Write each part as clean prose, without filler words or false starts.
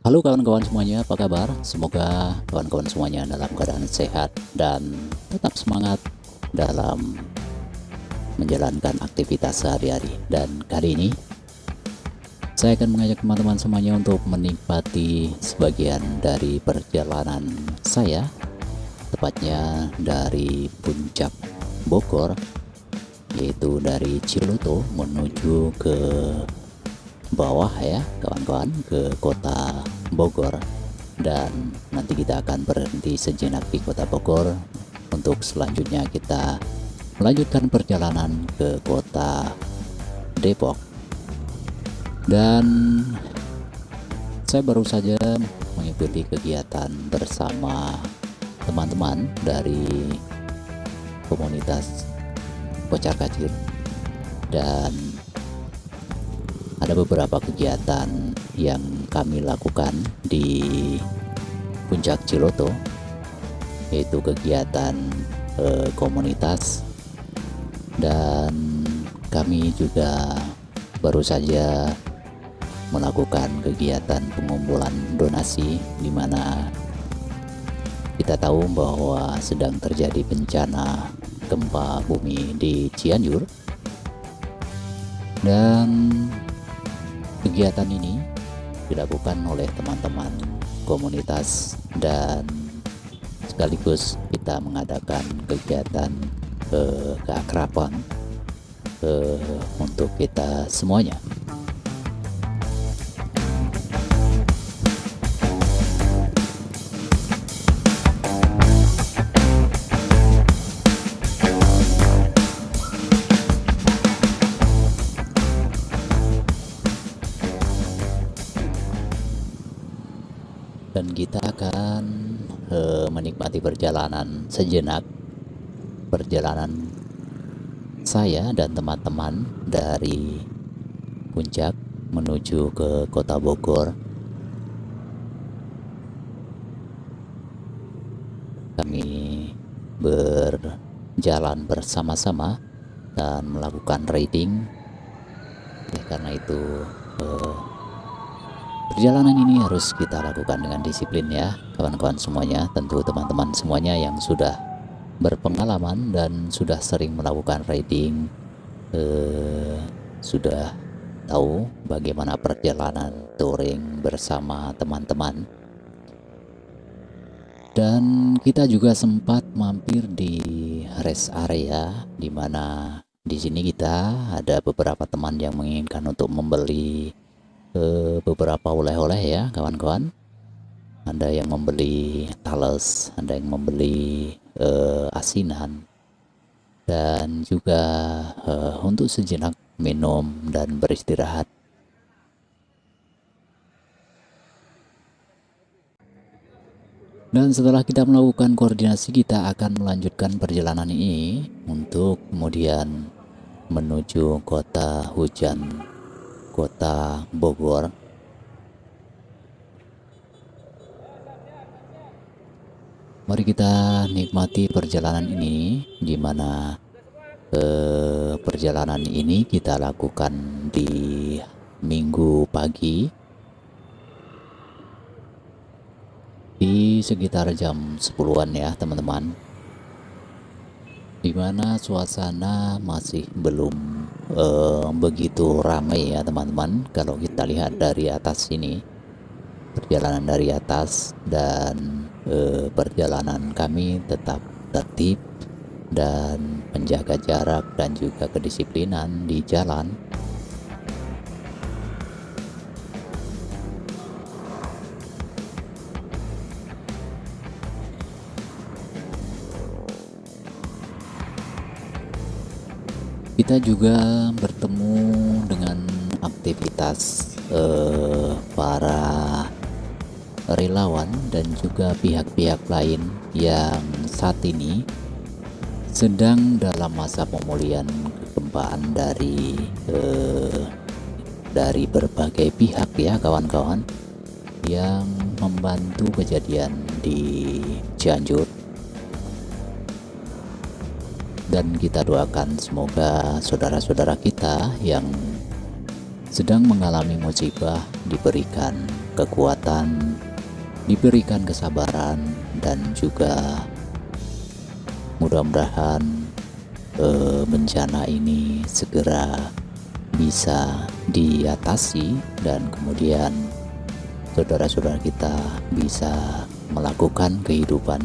Halo kawan-kawan semuanya, apa kabar? Semoga kawan-kawan semuanya dalam keadaan sehat dan tetap semangat dalam menjalankan aktivitas sehari-hari. Dan kali ini saya akan mengajak teman-teman semuanya untuk menikmati sebagian dari perjalanan saya, tepatnya dari Puncak Bogor, yaitu dari Ciloto menuju ke bawah ya kawan-kawan, ke kota Bogor. Dan nanti kita akan berhenti sejenak di kota Bogor untuk selanjutnya kita melanjutkan perjalanan ke kota Depok. Dan saya baru saja mengikuti kegiatan bersama teman-teman dari komunitas Kocar Kacir, dan ada beberapa kegiatan yang kami lakukan di Puncak Ciloto, yaitu kegiatan komunitas, dan kami juga baru saja melakukan kegiatan pengumpulan donasi, di mana kita tahu bahwa sedang terjadi bencana gempa bumi di Cianjur. Dan kegiatan ini dilakukan oleh teman-teman komunitas, dan sekaligus kita mengadakan kegiatan keakraban untuk kita semuanya. Dan kita akan menikmati perjalanan sejenak, perjalanan saya dan teman-teman dari Puncak menuju ke kota Bogor. Kami berjalan bersama-sama dan melakukan riding. Karena itu perjalanan ini harus kita lakukan dengan disiplin ya kawan-kawan semuanya. Tentu teman-teman semuanya yang sudah berpengalaman dan sudah sering melakukan riding sudah tahu bagaimana perjalanan touring bersama teman-teman. Dan kita juga sempat mampir di rest area, di mana di sini kita ada beberapa teman yang menginginkan untuk membeli beberapa oleh-oleh ya kawan-kawan. Ada yang membeli tales, ada yang membeli asinan, dan juga untuk sejenak minum dan beristirahat. Dan setelah kita melakukan koordinasi, kita akan melanjutkan perjalanan ini untuk kemudian menuju kota hujan, kota Bogor. Mari kita nikmati perjalanan ini, di mana perjalanan ini kita lakukan di Minggu pagi di sekitar jam 10-an ya teman-teman, di mana suasana masih belum begitu ramai ya teman-teman. Kalau kita lihat dari atas ini, perjalanan dari atas, dan perjalanan kami tetap tertib dan menjaga jarak dan juga kedisiplinan di jalan. Kita juga bertemu dengan aktivitas para relawan dan juga pihak-pihak lain yang saat ini sedang dalam masa pemulihan kegempaan dari berbagai pihak ya kawan-kawan, yang membantu kejadian di Cianjur. Dan kita doakan semoga saudara-saudara kita yang sedang mengalami musibah diberikan kekuatan, diberikan kesabaran, dan juga mudah-mudahan bencana ini segera bisa diatasi dan kemudian saudara-saudara kita bisa melakukan kehidupan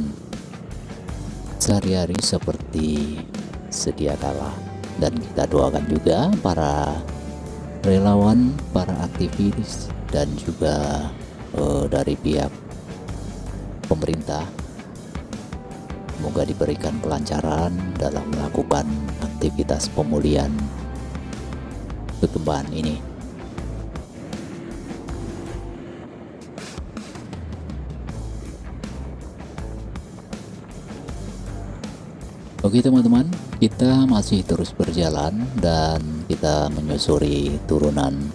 sehari-hari seperti sedia kala. Dan kita doakan juga para relawan, para aktivis, dan juga dari pihak pemerintah, semoga diberikan kelancaran dalam melakukan aktivitas pemulihan kegempaan ini. Oke teman-teman, kita masih terus berjalan dan kita menyusuri turunan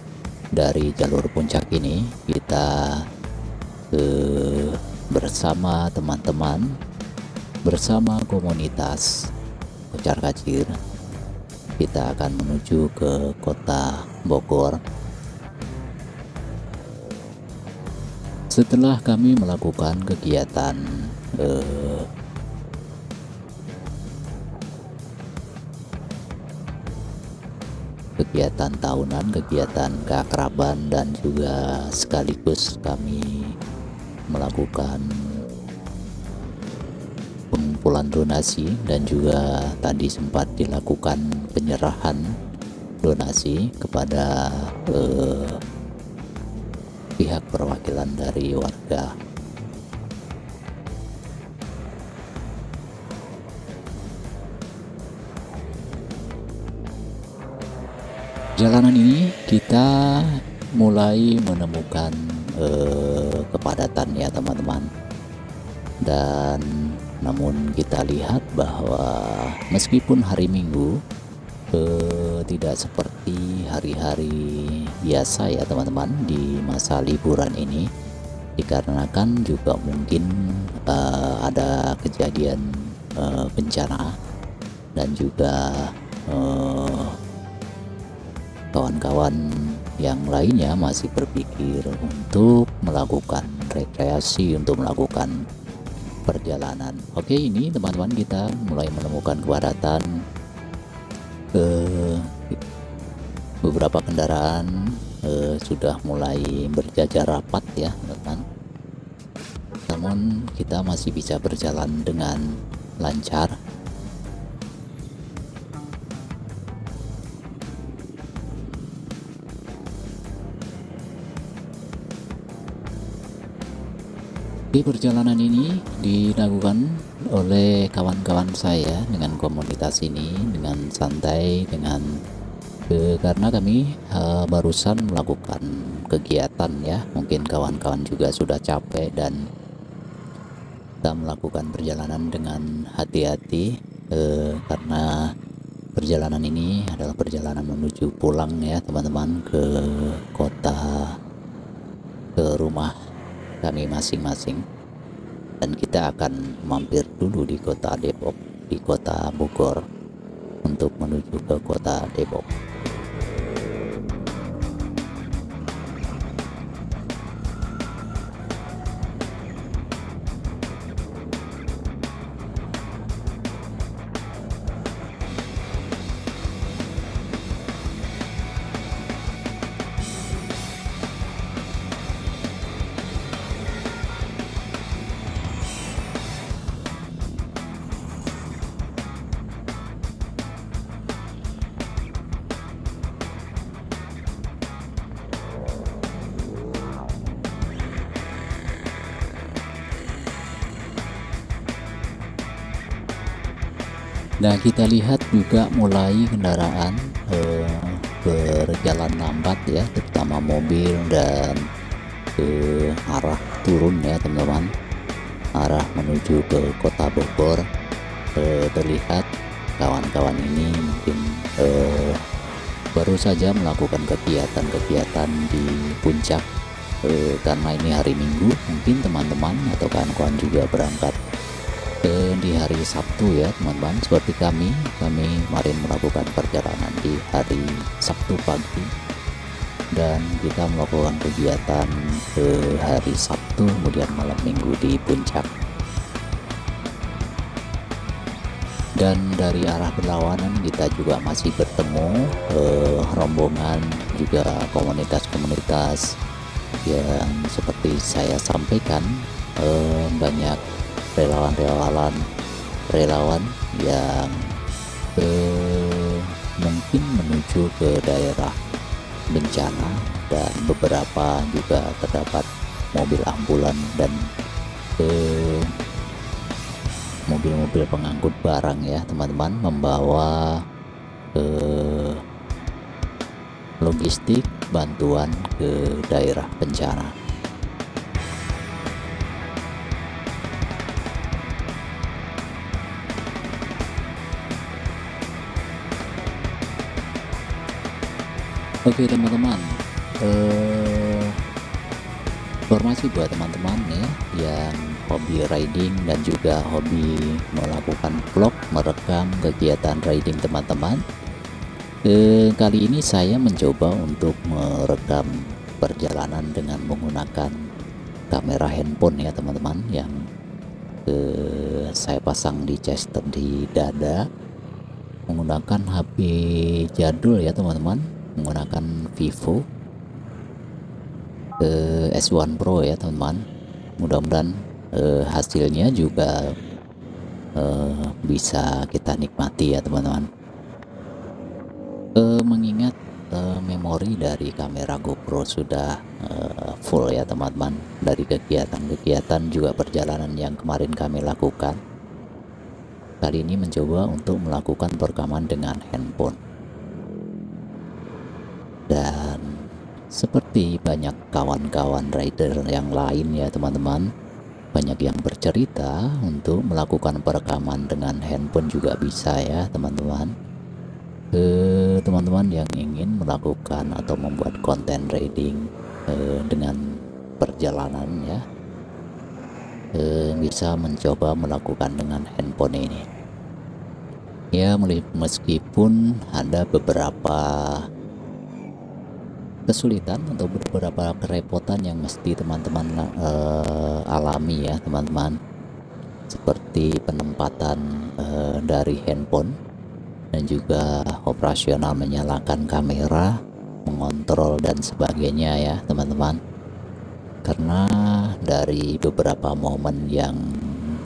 dari jalur puncak ini. Kita bersama teman-teman, bersama komunitas Kocar Kacir, kita akan menuju ke kota Bogor. Setelah kami melakukan kegiatan tahunan, kegiatan keakraban, dan juga sekaligus kami melakukan pengumpulan donasi, dan juga tadi sempat dilakukan penyerahan donasi kepada pihak perwakilan dari warga. Jalanan ini kita mulai menemukan kepadatan ya teman-teman, dan namun kita lihat bahwa meskipun hari Minggu tidak seperti hari-hari biasa ya teman-teman di masa liburan ini, dikarenakan juga mungkin ada kejadian bencana, dan juga kawan-kawan yang lainnya masih berpikir untuk melakukan rekreasi, untuk melakukan perjalanan. Oke, ini teman-teman kita mulai menemukan kepadatan, beberapa kendaraan sudah mulai berjajar rapat ya teman-teman. Namun kita masih bisa berjalan dengan lancar. Di perjalanan ini dilakukan oleh kawan-kawan saya dengan komunitas ini dengan santai, dengan karena kami barusan melakukan kegiatan ya, mungkin kawan-kawan juga sudah capek dan kita melakukan perjalanan dengan hati-hati karena perjalanan ini adalah perjalanan menuju pulang ya teman-teman, ke kota, ke rumah kami masing-masing. Dan kita akan mampir dulu di kota Depok, di kota Bogor, untuk menuju ke kota Depok. Nah, kita lihat juga mulai kendaraan berjalan lambat ya, terutama mobil, dan ke arah turun ya teman-teman, arah menuju ke kota Bogor. Terlihat kawan-kawan ini mungkin baru saja melakukan kegiatan-kegiatan di puncak, karena ini hari Minggu. Mungkin teman-teman atau kawan-kawan juga berangkat di hari Sabtu ya teman-teman, seperti kami kemarin melakukan perjalanan di hari Sabtu pagi. dan kita melakukan kegiatan ke hari Sabtu kemudian malam Minggu di puncak. Dan dari arah berlawanan kita juga masih bertemu rombongan juga komunitas-komunitas yang seperti saya sampaikan, banyak relawan yang mungkin menuju ke daerah bencana, dan beberapa juga terdapat mobil ambulan dan mobil-mobil pengangkut barang ya teman-teman, membawa logistik bantuan ke daerah bencana. Oke teman-teman, informasi buat teman-teman ya yang hobi riding dan juga hobi melakukan vlog, merekam kegiatan riding teman-teman. Kali ini saya mencoba untuk merekam perjalanan dengan menggunakan kamera handphone ya teman-teman, yang saya pasang di chest di dada, menggunakan HP jadul ya teman-teman, menggunakan Vivo S1 Pro ya teman-teman. Mudah-mudahan hasilnya juga bisa kita nikmati ya teman-teman. Mengingat memori dari kamera GoPro sudah full ya teman-teman, dari kegiatan-kegiatan juga perjalanan yang kemarin kami lakukan. Kali ini mencoba untuk melakukan perekaman dengan handphone. Dan seperti banyak kawan-kawan rider yang lain ya teman-teman, banyak yang bercerita untuk melakukan perekaman dengan handphone juga bisa ya teman-teman. Teman-teman yang ingin melakukan atau membuat konten riding dengan perjalanan ya, bisa mencoba melakukan dengan handphone ini ya, meskipun ada beberapa kesulitan atau beberapa kerepotan yang mesti teman-teman alami ya teman-teman, seperti penempatan dari handphone dan juga operasional menyalakan kamera, mengontrol dan sebagainya ya teman-teman. Karena dari beberapa momen yang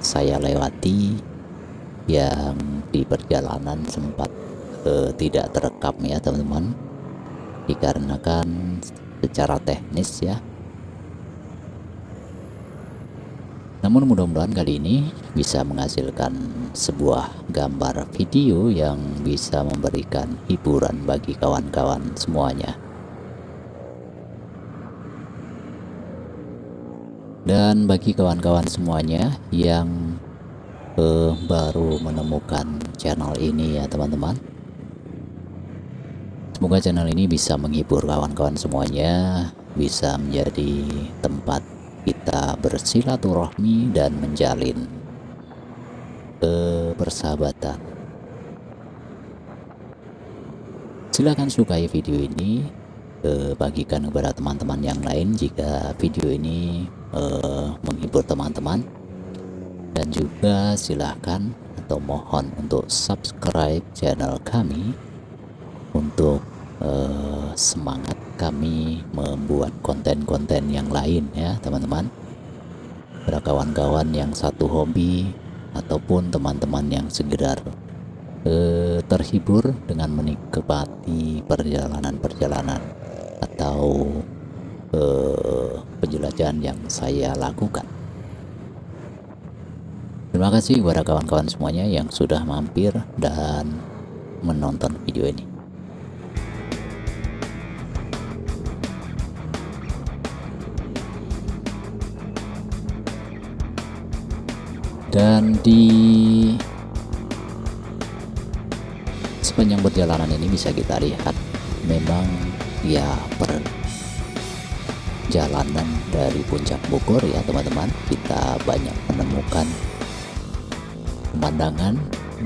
saya lewati yang di perjalanan sempat tidak terekam ya teman-teman, dikarenakan secara teknis ya. Namun mudah-mudahan kali ini bisa menghasilkan sebuah gambar video yang bisa memberikan hiburan bagi kawan-kawan semuanya. Dan bagi kawan-kawan semuanya yang baru menemukan channel ini ya teman-teman, semoga channel ini bisa menghibur kawan-kawan semuanya, bisa menjadi tempat kita bersilaturahmi dan menjalin persahabatan. Silakan sukai video ini, bagikan kepada teman-teman yang lain jika video ini menghibur teman-teman, dan juga silakan atau mohon untuk subscribe channel kami untuk semangat kami membuat konten-konten yang lain ya teman-teman. Para kawan-kawan yang satu hobi ataupun teman-teman yang sekedar terhibur dengan menikmati perjalanan-perjalanan atau penjelajahan yang saya lakukan. Terima kasih kepada kawan-kawan semuanya yang sudah mampir dan menonton video ini. Dan di sepanjang perjalanan ini bisa kita lihat memang ya perjalanan dari puncak Bogor ya teman-teman, kita banyak menemukan pemandangan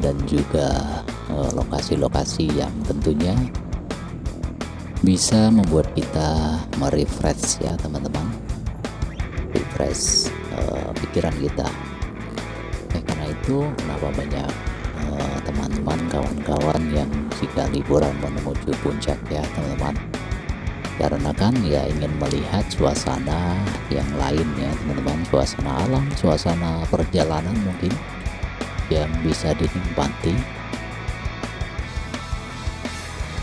dan juga lokasi-lokasi yang tentunya bisa membuat kita merefresh ya teman-teman, refresh pikiran kita. Karena itu kenapa banyak teman-teman, kawan-kawan yang jika liburan menuju puncak ya teman-teman, karena kan ya ingin melihat suasana yang lain ya teman-teman, suasana alam, suasana perjalanan mungkin yang bisa dinikmati.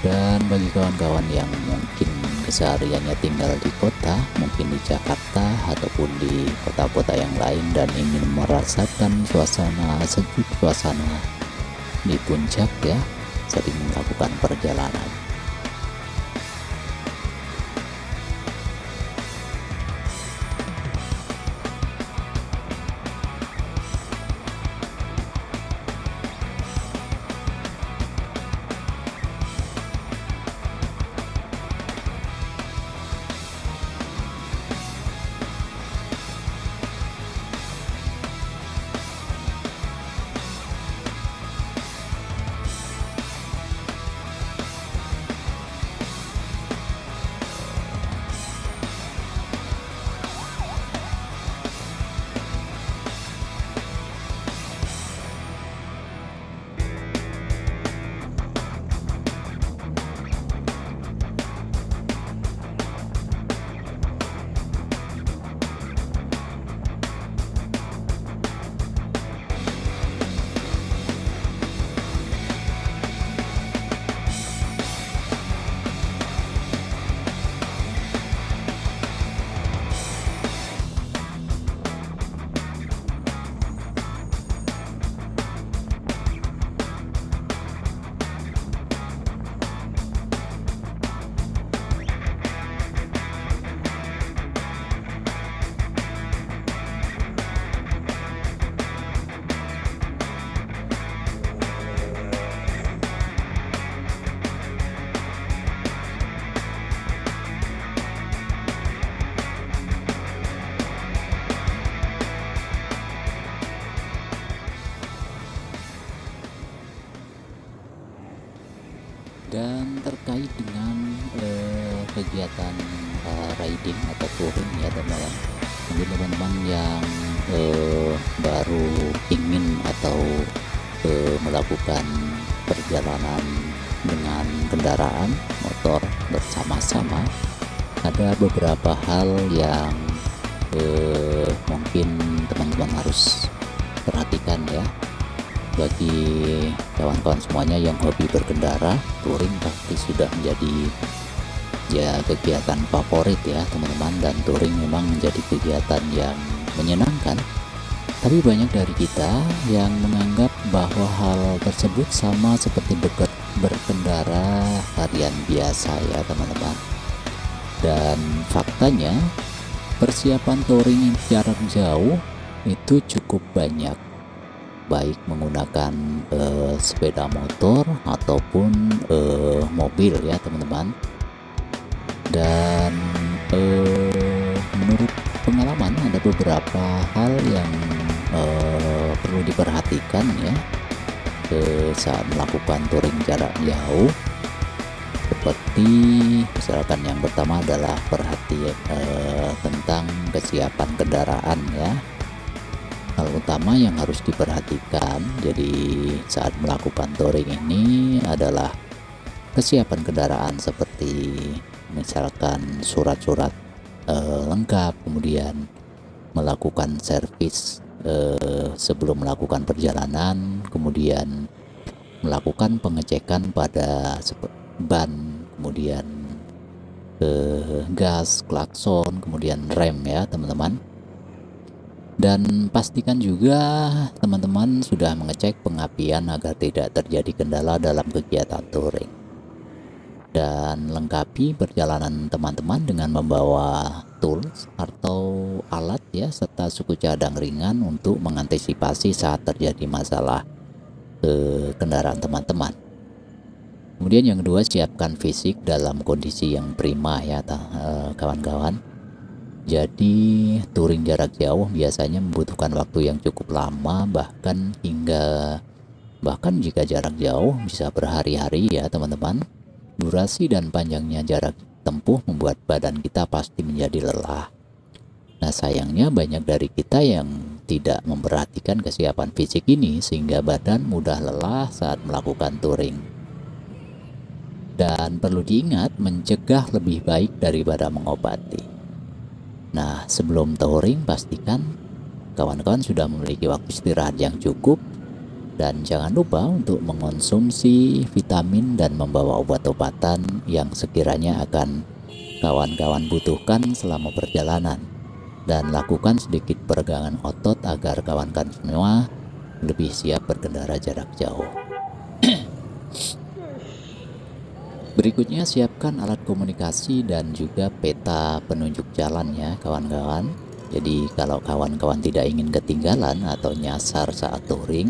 Dan bagi kawan-kawan yang mungkin kesehariannya tinggal di kota, mungkin di Jakarta ataupun di kota-kota yang lain, dan ingin merasakan suasana sejuk, suasana di puncak ya, sering melakukan perjalanan. Dan terkait dengan kegiatan riding atau touring ya teman-teman, mungkin teman-teman yang baru ingin atau melakukan perjalanan dengan kendaraan motor bersama-sama, ada beberapa hal yang mungkin teman-teman harus perhatikan ya. Bagi kawan-kawan semuanya yang hobi berkendara, touring pasti sudah menjadi ya kegiatan favorit ya teman-teman, dan touring memang menjadi kegiatan yang menyenangkan. Tapi banyak dari kita yang menganggap bahwa hal tersebut sama seperti berkendara harian biasa ya teman-teman. Dan faktanya persiapan touring jarak jauh itu cukup banyak, baik menggunakan sepeda motor ataupun mobil ya teman-teman. Dan menurut pengalaman ada beberapa hal yang perlu diperhatikan ya saat melakukan touring jarak jauh. Seperti misalkan yang pertama adalah perhatian tentang kesiapan kendaraan ya. Hal utama yang harus diperhatikan jadi saat melakukan touring ini adalah kesiapan kendaraan, seperti misalkan surat-surat lengkap, kemudian melakukan servis sebelum melakukan perjalanan, kemudian melakukan pengecekan pada ban, kemudian gas, klakson, kemudian rem ya teman-teman. Dan pastikan juga teman-teman sudah mengecek pengapian agar tidak terjadi kendala dalam kegiatan touring. Dan lengkapi perjalanan teman-teman dengan membawa tools atau alat ya, serta suku cadang ringan untuk mengantisipasi saat terjadi masalah kendaraan teman-teman. Kemudian yang kedua, siapkan fisik dalam kondisi yang prima ya kawan-kawan. Jadi touring jarak jauh biasanya membutuhkan waktu yang cukup lama, bahkan jika jarak jauh bisa berhari-hari ya teman-teman. Durasi dan panjangnya jarak tempuh membuat badan kita pasti menjadi lelah. Nah, sayangnya banyak dari kita yang tidak memperhatikan kesiapan fisik ini sehingga badan mudah lelah saat melakukan touring. Dan perlu diingat, mencegah lebih baik daripada mengobati. Nah, sebelum touring pastikan kawan-kawan sudah memiliki waktu istirahat yang cukup, dan jangan lupa untuk mengonsumsi vitamin dan membawa obat-obatan yang sekiranya akan kawan-kawan butuhkan selama perjalanan. Dan lakukan sedikit peregangan otot agar kawan-kawan semua lebih siap berkendara jarak jauh. Berikutnya, siapkan alat komunikasi dan juga peta penunjuk jalan ya kawan-kawan. Jadi kalau kawan-kawan tidak ingin ketinggalan atau nyasar saat touring,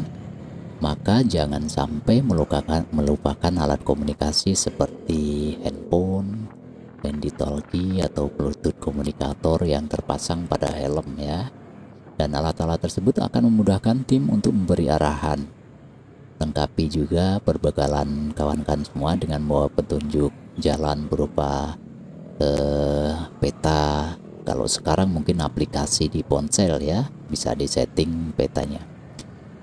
maka jangan sampai melupakan alat komunikasi seperti handphone, handy-talkie atau bluetooth komunikator yang terpasang pada helm ya. Dan alat-alat tersebut akan memudahkan tim untuk memberi arahan. Lengkapi juga perbekalan kawan-kawan semua dengan membawa petunjuk jalan berupa peta. Kalau sekarang mungkin aplikasi di ponsel ya, bisa disetting petanya.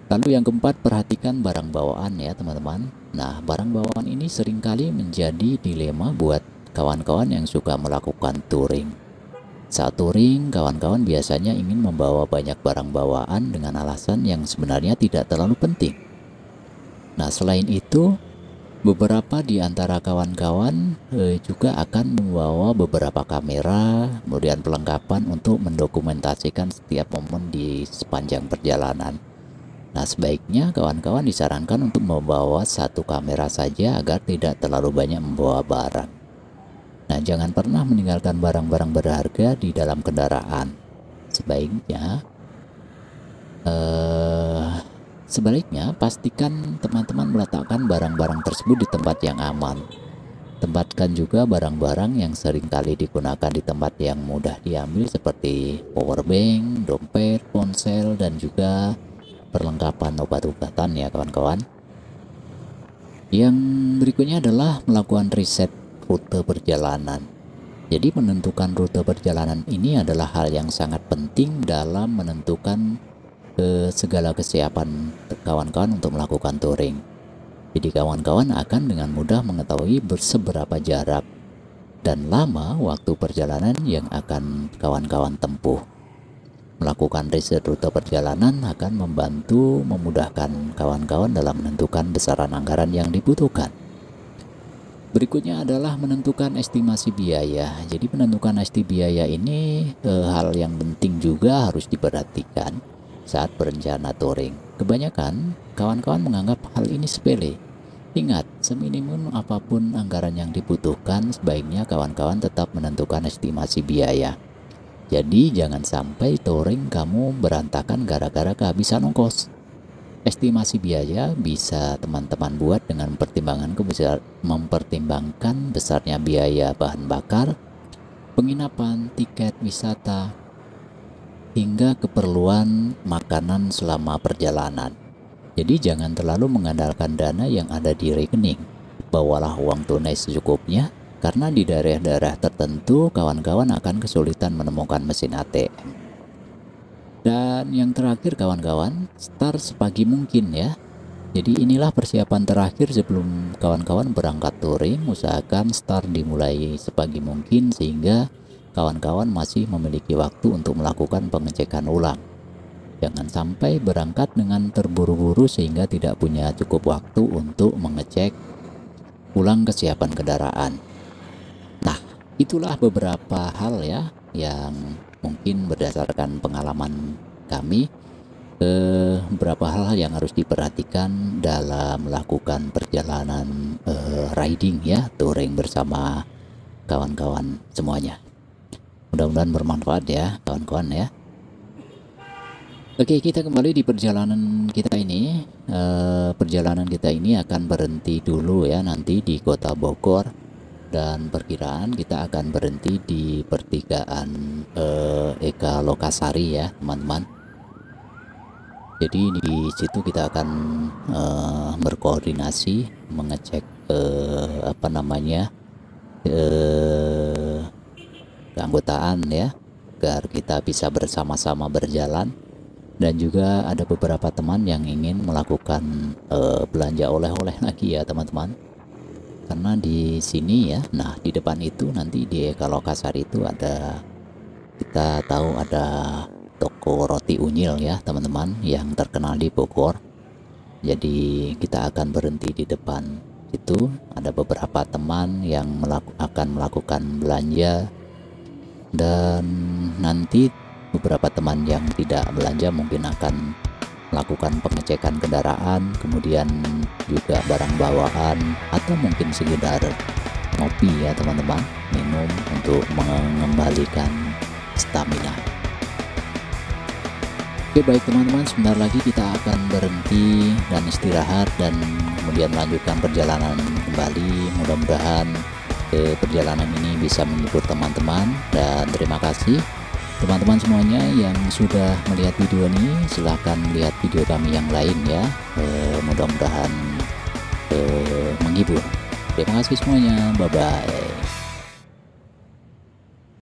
Lalu yang keempat, perhatikan barang bawaan ya teman-teman. Nah, barang bawaan ini seringkali menjadi dilema buat kawan-kawan yang suka melakukan touring. Saat touring, kawan-kawan biasanya ingin membawa banyak barang bawaan dengan alasan yang sebenarnya tidak terlalu penting. Nah, selain itu, beberapa di antara kawan-kawan juga akan membawa beberapa kamera, kemudian perlengkapan untuk mendokumentasikan setiap momen di sepanjang perjalanan. Nah, sebaiknya kawan-kawan disarankan untuk membawa satu kamera saja agar tidak terlalu banyak membawa barang. Nah, jangan pernah meninggalkan barang-barang berharga di dalam kendaraan. Sebaliknya, pastikan teman-teman meletakkan barang-barang tersebut di tempat yang aman. Tempatkan juga barang-barang yang seringkali digunakan di tempat yang mudah diambil seperti powerbank, dompet, ponsel, dan juga perlengkapan obat-obatan ya kawan-kawan. Yang berikutnya adalah melakukan riset rute perjalanan. Jadi menentukan rute perjalanan ini adalah hal yang sangat penting dalam menentukan segala kesiapan kawan-kawan untuk melakukan touring. Jadi kawan-kawan akan dengan mudah mengetahui seberapa jarak dan lama waktu perjalanan yang akan kawan-kawan tempuh. Melakukan riset rute perjalanan akan memudahkan kawan-kawan dalam menentukan besaran anggaran yang dibutuhkan. Berikutnya adalah menentukan estimasi biaya. Jadi menentukan estimasi biaya ini hal yang penting juga harus diperhatikan saat berencana touring. Kebanyakan kawan-kawan menganggap hal ini sepele. Ingat, seminimum apapun anggaran yang dibutuhkan, sebaiknya kawan-kawan tetap menentukan estimasi biaya. Jadi jangan sampai touring kamu berantakan gara-gara kehabisan ongkos. Estimasi biaya bisa teman-teman buat dengan mempertimbangkan besarnya biaya bahan bakar, penginapan, tiket wisata, hingga keperluan makanan selama perjalanan. Jadi jangan terlalu mengandalkan dana yang ada di rekening. Bawalah uang tunai secukupnya, karena di daerah-daerah tertentu kawan-kawan akan kesulitan menemukan mesin ATM. Dan yang terakhir kawan-kawan, start sepagi mungkin ya. Jadi inilah persiapan terakhir sebelum kawan-kawan berangkat touring. Usahakan start dimulai sepagi mungkin sehingga kawan-kawan masih memiliki waktu untuk melakukan pengecekan ulang. Jangan sampai berangkat dengan terburu-buru sehingga tidak punya cukup waktu untuk mengecek ulang kesiapan kendaraan. Nah, itulah beberapa hal ya yang mungkin berdasarkan pengalaman kami, beberapa hal yang harus diperhatikan dalam melakukan perjalanan riding ya, touring bersama kawan-kawan semuanya. Mudah-mudahan bermanfaat ya kawan-kawan ya. Oke, kita kembali di perjalanan kita ini. Perjalanan kita ini akan berhenti dulu ya nanti di Kota Bogor. Dan perkiraan kita akan berhenti di pertigaan Eka Lokasari ya teman-teman. Jadi di situ kita akan berkoordinasi mengecek keanggotaan ya, agar kita bisa bersama-sama berjalan. Dan juga ada beberapa teman yang ingin melakukan belanja oleh-oleh lagi ya teman-teman, karena di sini ya, nah di depan itu nanti di Ekalokasar itu ada, kita tahu ada toko roti unyil ya teman-teman yang terkenal di Bogor. Jadi kita akan berhenti di depan itu, ada beberapa teman yang akan melakukan belanja, dan nanti beberapa teman yang tidak belanja mungkin akan melakukan pengecekan kendaraan, kemudian juga barang bawaan, atau mungkin sekedar ngopi ya teman-teman, minum untuk mengembalikan stamina. Oke baik teman-teman, sebentar lagi kita akan berhenti dan istirahat dan kemudian melanjutkan perjalanan kembali. Mudah-mudahan perjalanan ini bisa menghibur teman-teman, dan terima kasih teman-teman semuanya yang sudah melihat video ini. Silahkan lihat video kami yang lain ya, mudah-mudahan menghibur. Terima kasih semuanya, bye bye.